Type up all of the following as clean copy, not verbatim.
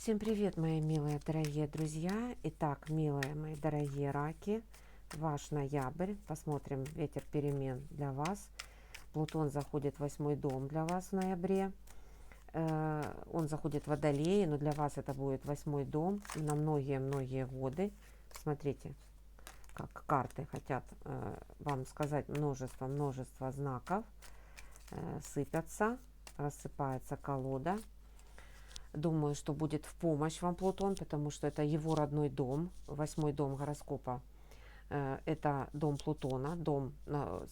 Всем привет, мои милые, дорогие друзья. Итак, милые мои дорогие раки, ваш ноябрь. Посмотрим ветер перемен для вас. Плутон заходит в 8-й дом для вас в ноябре. Он заходит в Водолей, но для вас это будет 8-й дом на многие-многие годы. Смотрите, как карты хотят вам сказать множество знаков. Сыпятся, рассыпается колода. Думаю, что будет в помощь вам Плутон, потому что это его родной дом, 8-й дом гороскопа. Это дом Плутона, дом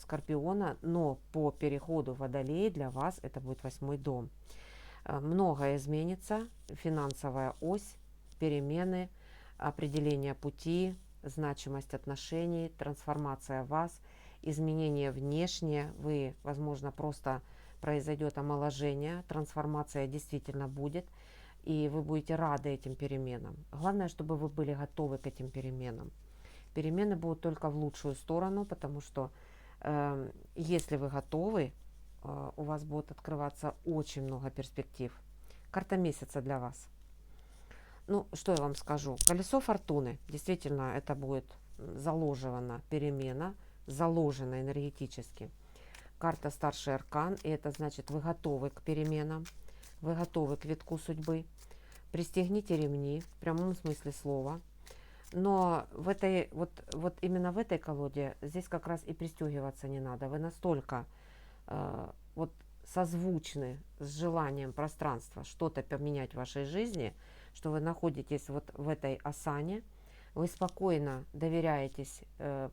Скорпиона, но по переходу в Водолей для вас это будет 8-й дом. Многое изменится, финансовая ось, перемены, определение пути, значимость отношений, трансформация вас, изменения внешние. Вы, возможно, просто произойдет омоложение, трансформация действительно будет, и вы будете рады этим переменам. Главное, чтобы вы были готовы к этим переменам. Перемены будут только в лучшую сторону, потому что если вы готовы, у вас будет открываться очень много перспектив. Карта месяца для вас. Ну, что я вам скажу? Колесо фортуны. Действительно, это будет заложена перемена, заложена энергетически. Карта старший аркан, и это значит, вы готовы к переменам, вы готовы к витку судьбы. Пристегните ремни, в прямом смысле слова. Но в этой, вот именно в этой колоде здесь как раз и пристегиваться не надо. Вы настолько вот созвучны с желанием пространства что-то поменять в вашей жизни, что вы находитесь вот в этой осане, вы спокойно доверяетесь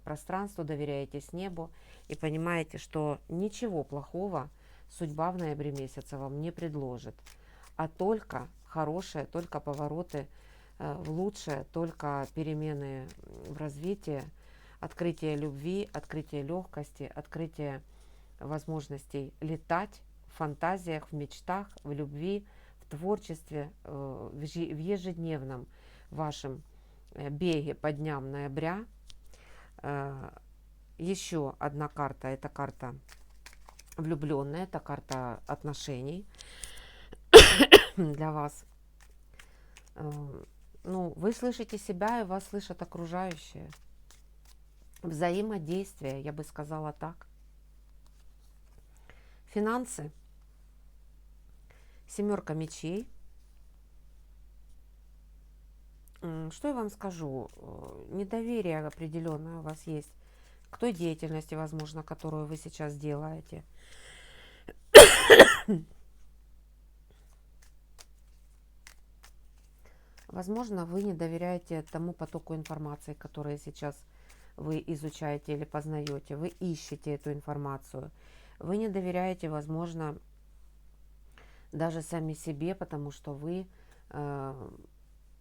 пространству, доверяетесь небу и понимаете, что ничего плохого судьба в ноябре месяце вам не предложит, а только хорошее, только повороты в лучшее, только перемены в развитии, открытие любви, открытие легкости, открытие возможностей летать в фантазиях, в мечтах, в любви, в творчестве, в ежедневном вашем беге по дням ноября. Еще одна карта, это карта влюбленная, это карта отношений для вас. Ну, вы слышите себя, и вас слышат окружающие. Взаимодействие, я бы сказала так. Финансы. 7 мечей. Что я вам скажу? Недоверие определенное у вас есть к той деятельности, возможно, которую вы сейчас делаете. Возможно, вы не доверяете тому потоку информации, который сейчас вы изучаете или познаете. Вы ищете эту информацию. Вы не доверяете, возможно, даже сами себе, потому что вы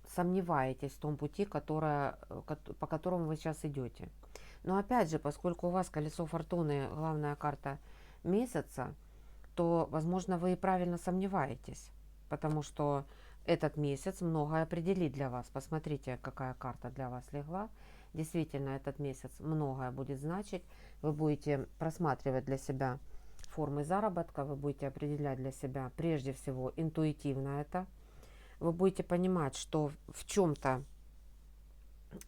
сомневаетесь в том пути, по которому вы сейчас идете. Но опять же, поскольку у вас колесо фортуны, главная карта месяца, то, возможно, вы и правильно сомневаетесь, потому что этот месяц многое определит для вас. Посмотрите, какая карта для вас легла. Действительно, этот месяц многое будет значить. Вы будете просматривать для себя формы заработка, вы будете определять для себя, прежде всего, интуитивно это. Вы будете понимать, что в чем-то,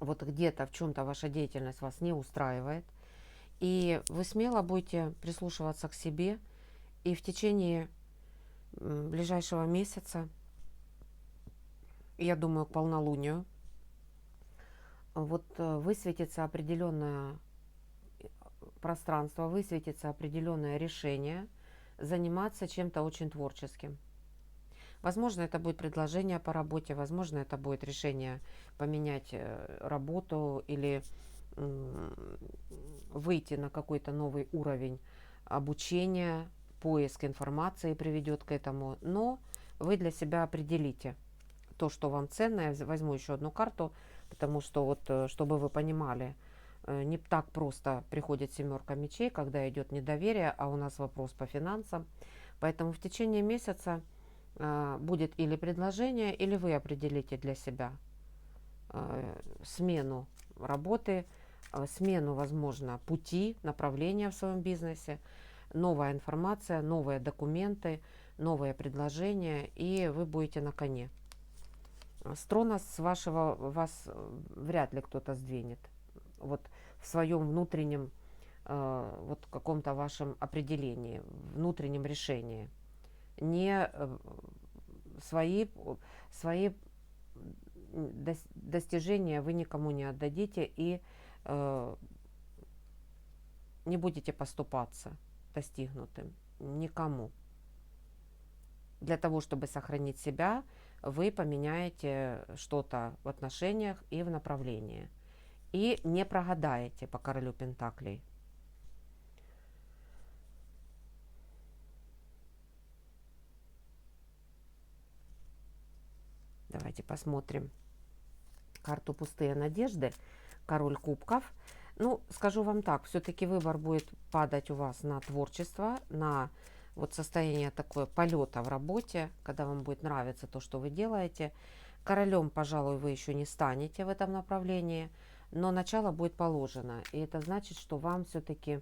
вот где-то в чем-то ваша деятельность вас не устраивает. И вы смело будете прислушиваться к себе. И в течение ближайшего месяца, я думаю, к полнолунию, вот высветится определенное пространство, высветится определенное решение заниматься чем-то очень творческим. Возможно, это будет предложение по работе, возможно, это будет решение поменять работу или выйти на какой-то новый уровень обучения, поиск информации приведет к этому. Но вы для себя определите то, что вам ценно. Я возьму еще одну карту, потому что вот, чтобы вы понимали, не так просто приходит 7 мечей, когда идет недоверие, а у нас вопрос по финансам. Поэтому в течение месяца будет или предложение, или вы определите для себя смену работы, смену, возможно, пути, направления в своем бизнесе, новая информация, новые документы, новые предложения, и вы будете на коне. С трона с вашего вас вряд ли кто-то сдвинет. Вот в своем внутреннем, вот каком-то вашем определении, внутреннем решении. Не свои, свои достижения вы никому не отдадите и не будете поступаться достигнутым никому. Для того, чтобы сохранить себя, вы поменяете что-то в отношениях и в направлении. И не прогадаете по королю Пентаклей. Давайте посмотрим карту «Пустые надежды». Король кубков. Ну, скажу вам так, все-таки выбор будет падать у вас на творчество, на вот состояние такое полета в работе, когда вам будет нравиться то, что вы делаете. Королем, пожалуй, вы еще не станете в этом направлении, но начало будет положено. И это значит, что вам все-таки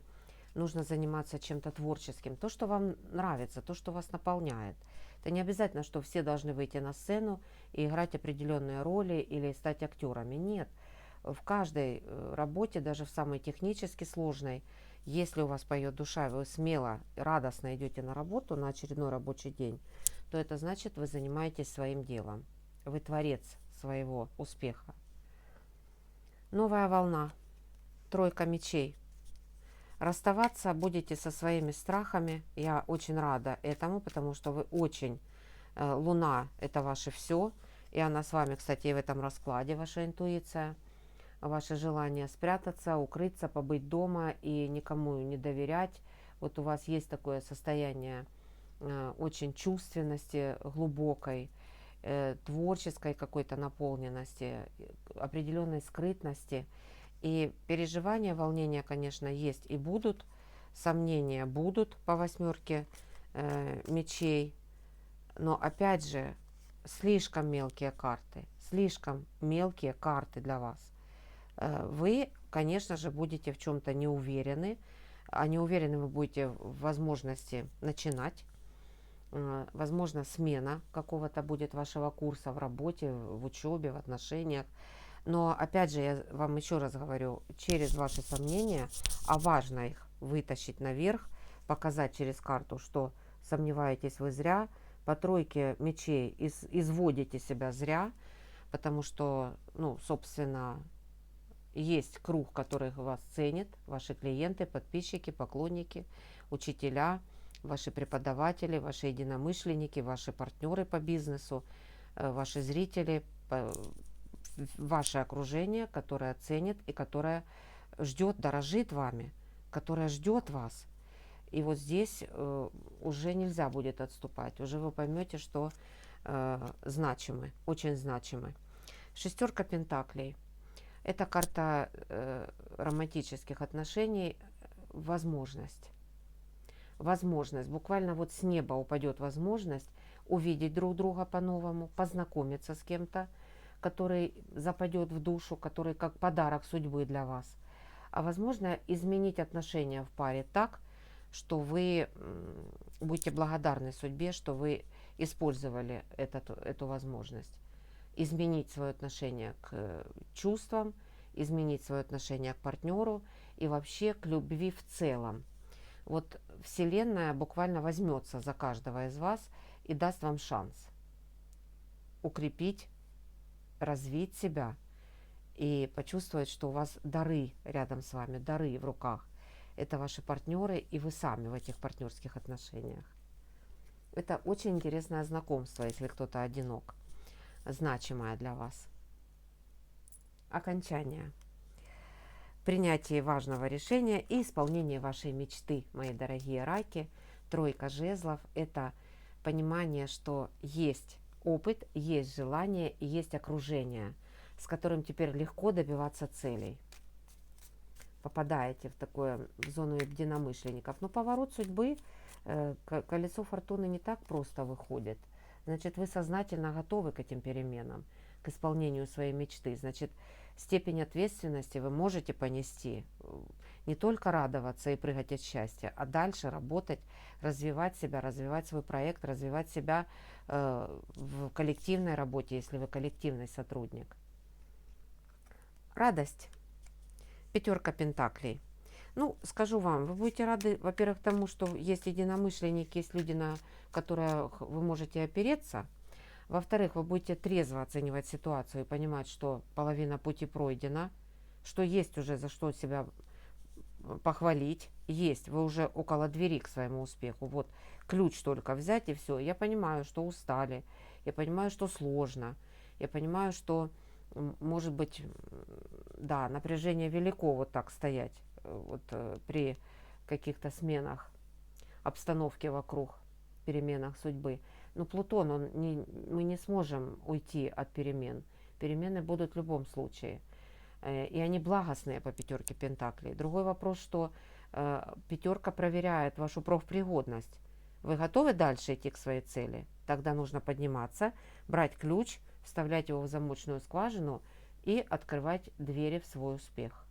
нужно заниматься чем-то творческим. То, что вам нравится, то, что вас наполняет. Это не обязательно, что все должны выйти на сцену и играть определенные роли или стать актерами. Нет. В каждой работе, даже в самой технически сложной, если у вас поет душа, вы смело, радостно идете на работу, на очередной рабочий день, то это значит, вы занимаетесь своим делом. Вы творец своего успеха. Новая волна. Тройка мечей. Расставаться будете со своими страхами. Я очень рада этому, потому что вы очень... Луна – это ваше все. И она с вами, кстати, и в этом раскладе, ваша интуиция. Ваше желание спрятаться, укрыться, побыть дома и никому не доверять. Вот у вас есть такое состояние очень чувственности, глубокой, творческой какой-то наполненности, определенной скрытности. И переживания, волнения, конечно, есть и будут, сомнения будут по восьмерке мечей, но опять же, слишком мелкие карты для вас. Вы, конечно же, будете в чем-то не уверены, а не уверены вы будете в возможности начинать. Возможно, смена какого-то будет вашего курса в работе, в учебе, в отношениях. Но, опять же, я вам еще раз говорю, через ваши сомнения, а важно их вытащить наверх, показать через карту, что сомневаетесь вы зря, по тройке мечей изводите себя зря, потому что, ну, собственно, есть круг, который вас ценит, ваши клиенты, подписчики, поклонники, учителя, ваши преподаватели, ваши единомышленники, ваши партнеры по бизнесу, ваши зрители, ваше окружение, которое ценит и которое ждет, дорожит вами, которое ждет вас. И вот здесь уже нельзя будет отступать, уже вы поймете, что значимы, очень значимы. Шестерка пентаклей. Это карта романтических отношений, возможность. Возможность, буквально вот с неба упадет возможность увидеть друг друга по-новому, познакомиться с кем-то, который западет в душу, который как подарок судьбы для вас. А возможно, изменить отношения в паре так, что вы будете благодарны судьбе, что вы использовали эту возможность. Изменить свое отношение к чувствам, изменить свое отношение к партнеру и вообще к любви в целом. Вот Вселенная буквально возьмется за каждого из вас и даст вам шанс укрепить, развить себя и почувствовать, что у вас дары рядом с вами, дары в руках. Это ваши партнеры и вы сами в этих партнерских отношениях. Это очень интересное знакомство, если кто-то одинок. Значимое для вас. Окончание. Принятие важного решения и исполнение вашей мечты, мои дорогие раки. Тройка жезлов – это понимание, что есть опыт, есть желание и есть окружение, с которым теперь легко добиваться целей. Попадаете в зону единомышленников. Но поворот судьбы, колесо фортуны не так просто выходит. Значит, вы сознательно готовы к этим переменам, к исполнению своей мечты. Значит, степень ответственности вы можете понести. не только радоваться и прыгать от счастья, а дальше работать, развивать себя, развивать свой проект, развивать себя в коллективной работе, если вы коллективный сотрудник. Радость. Пятерка пентаклей. Ну, скажу вам, вы будете рады, во-первых, тому, что есть единомышленники, есть люди, на которых вы можете опереться. Во-вторых, вы будете трезво оценивать ситуацию и понимать, что половина пути пройдена, что есть уже за что себя похвалить, есть, вы уже около двери к своему успеху. Вот ключ только взять и все. Я понимаю, что устали, я понимаю, что сложно, я понимаю, что, может быть, да, напряжение велико вот так стоять вот при каких-то сменах обстановки вокруг, переменах судьбы. Но Плутон, мы не сможем уйти от перемен. Перемены будут в любом случае. И они благостные по пятерке пентаклей. Другой вопрос, что пятерка проверяет вашу профпригодность. Вы готовы дальше идти к своей цели? Тогда нужно подниматься, брать ключ, вставлять его в замочную скважину и открывать двери в свой успех.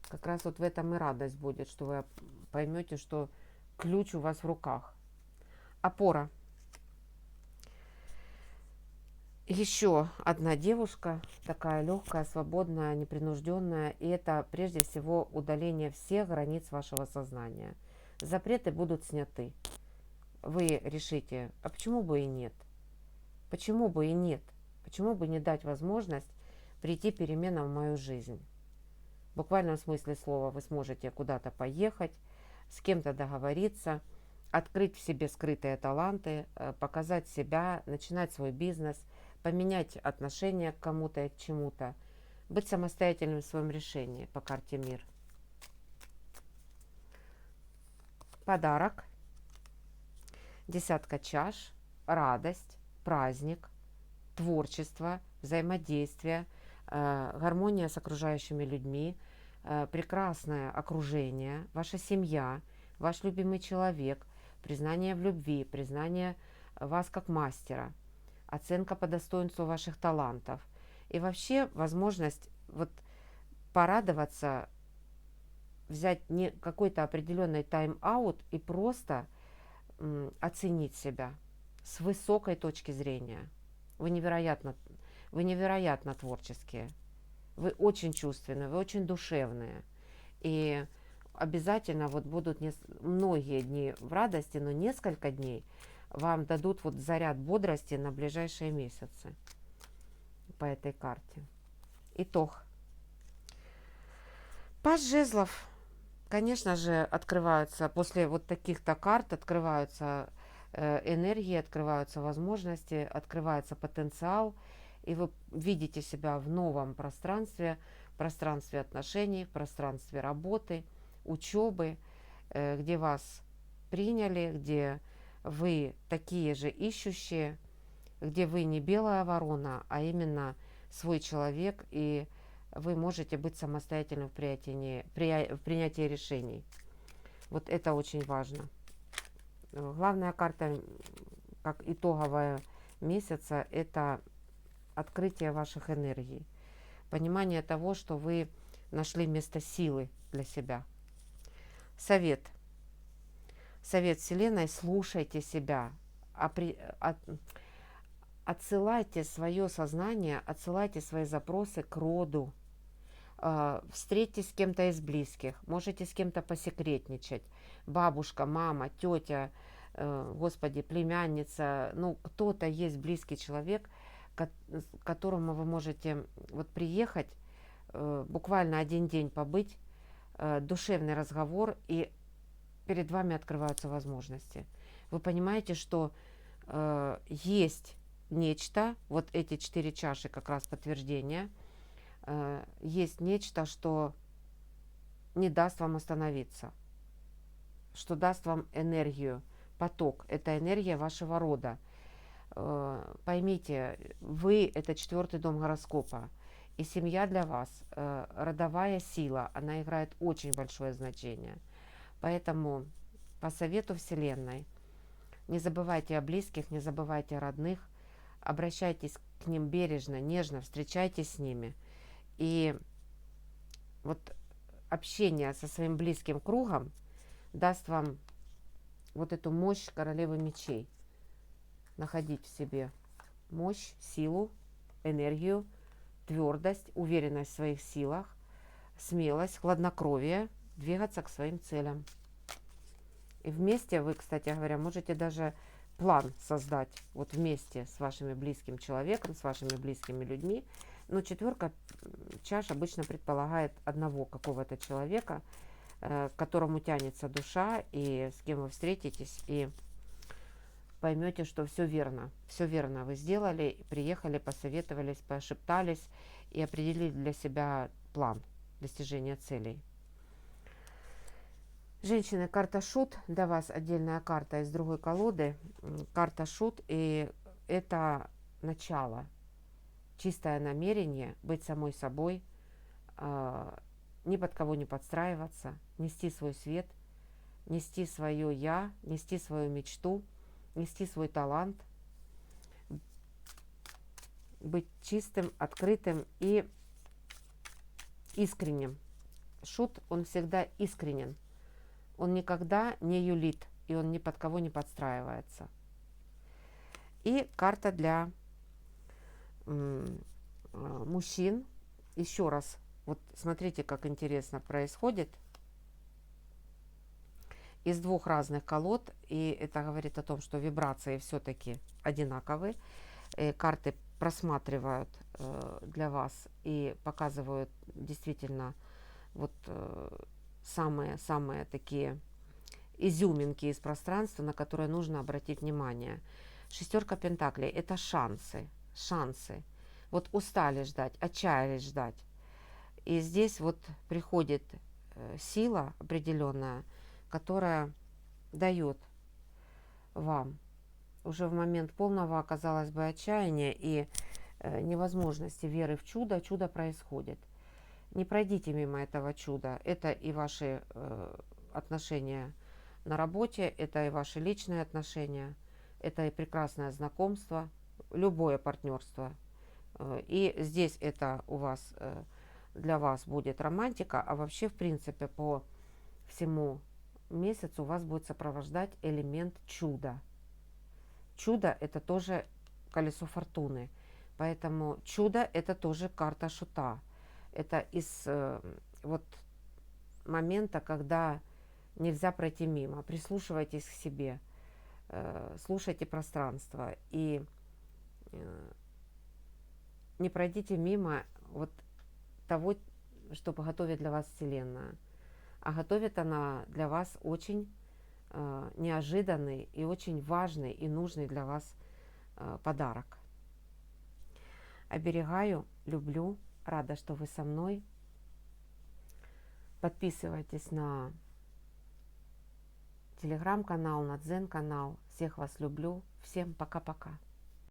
Как раз вот в этом и радость будет, что вы поймете, что ключ у вас в руках. Опора. Еще одна девушка, такая легкая, свободная, непринужденная, и это прежде всего удаление всех границ вашего сознания. Запреты будут сняты. Вы решите, а почему бы и нет? Почему бы и нет? Почему бы не дать возможность прийти переменам в мою жизнь? В буквальном смысле слова вы сможете куда-то поехать, с кем-то договориться, открыть в себе скрытые таланты, показать себя, начинать свой бизнес, поменять отношение к кому-то и к чему-то, быть самостоятельным в своем решении по карте мир. Подарок. Десятка чаш, радость, праздник, творчество, взаимодействие, гармония с окружающими людьми, прекрасное окружение, ваша семья, ваш любимый человек, признание в любви, признание вас как мастера, оценка по достоинству ваших талантов и вообще возможность вот порадоваться, взять не какой-то определенный тайм-аут и просто оценить себя с высокой точки зрения. Вы невероятно творческие, вы очень чувственные, вы очень душевные. И обязательно вот будут многие дни в радости, но несколько дней вам дадут вот заряд бодрости на ближайшие месяцы по этой карте. Итог. Паж жезлов. Конечно же, открываются, после вот таких-то карт открываются энергии, открываются возможности, открывается потенциал, и вы видите себя в новом пространстве, пространстве отношений, пространстве работы, учебы, где вас приняли, где вы такие же ищущие, где вы не белая ворона, а именно свой человек, и вы можете быть самостоятельным в принятии решений. Вот это очень важно. Главная карта, как итоговая месяца, это открытие ваших энергий. Понимание того, что вы нашли место силы для себя. Совет. Совет Вселенной: слушайте себя. Отсылайте свое сознание, отсылайте свои запросы к роду. Встретьтесь с кем-то из близких, можете с кем-то посекретничать. Бабушка, мама, тетя, господи, племянница, ну, кто-то есть близкий человек, к которому вы можете вот приехать, буквально один день побыть, душевный разговор, и перед вами открываются возможности. Вы понимаете, что есть нечто, вот эти 4 чаши как раз подтверждение, есть нечто, что не даст вам остановиться, что даст вам энергию, поток. Это энергия вашего рода. Поймите, вы – это 4-й дом гороскопа, и семья для вас, родовая сила, она играет очень большое значение. Поэтому по совету Вселенной не забывайте о близких, не забывайте о родных, обращайтесь к ним бережно, нежно, встречайтесь с ними. И вот общение со своим близким кругом даст вам вот эту мощь королевы мечей. Находить в себе мощь, силу, энергию, твердость, уверенность в своих силах, смелость, хладнокровие, двигаться к своим целям. И вместе вы, кстати говоря, можете даже план создать вот вместе с вашими близким человеком, с вашими близкими людьми. Но четверка чаш обычно предполагает одного какого-то человека, к которому тянется душа, и с кем вы встретитесь, и поймете, что все верно вы сделали, приехали, посоветовались, пошептались и определили для себя план достижения целей. Женщины, карта Шут, для вас отдельная карта из другой колоды, карта Шут, и это начало, чистое намерение быть самой собой, ни под кого не подстраиваться, нести свой свет, нести свое «я», нести свою мечту, нести свой талант, быть чистым, открытым и искренним. Шут, он всегда искренен. Он никогда не юлит, и он ни под кого не подстраивается. И карта для мужчин. Еще раз, вот смотрите, как интересно происходит. Из двух разных колод, и это говорит о том, что вибрации все-таки одинаковые. Карты просматривают для вас и показывают действительно вот самые такие изюминки из пространства, на которые нужно обратить внимание. Шестерка пентаклей – это шансы. Вот устали ждать, отчаялись ждать. И здесь вот приходит сила определенная, которая дает вам уже в момент полного, казалось бы, отчаяния и невозможности веры в чудо, чудо происходит. Не пройдите мимо этого чуда. Это и ваши отношения на работе, это и ваши личные отношения, это и прекрасное знакомство, любое партнерство. И здесь это у вас, для вас будет романтика, а вообще, в принципе, по всему месяцу вас будет сопровождать элемент чуда. Чудо – это тоже колесо фортуны. Поэтому чудо – это тоже карта Шута. Это из вот момента, когда нельзя пройти мимо. Прислушивайтесь к себе, слушайте пространство и не пройдите мимо вот того, что готовит для вас Вселенная. А готовит она для вас очень неожиданный и очень важный и нужный для вас подарок. Оберегаю, люблю, рада, что вы со мной. Подписывайтесь на телеграм-канал, на дзен-канал. Всех вас люблю. Всем пока-пока.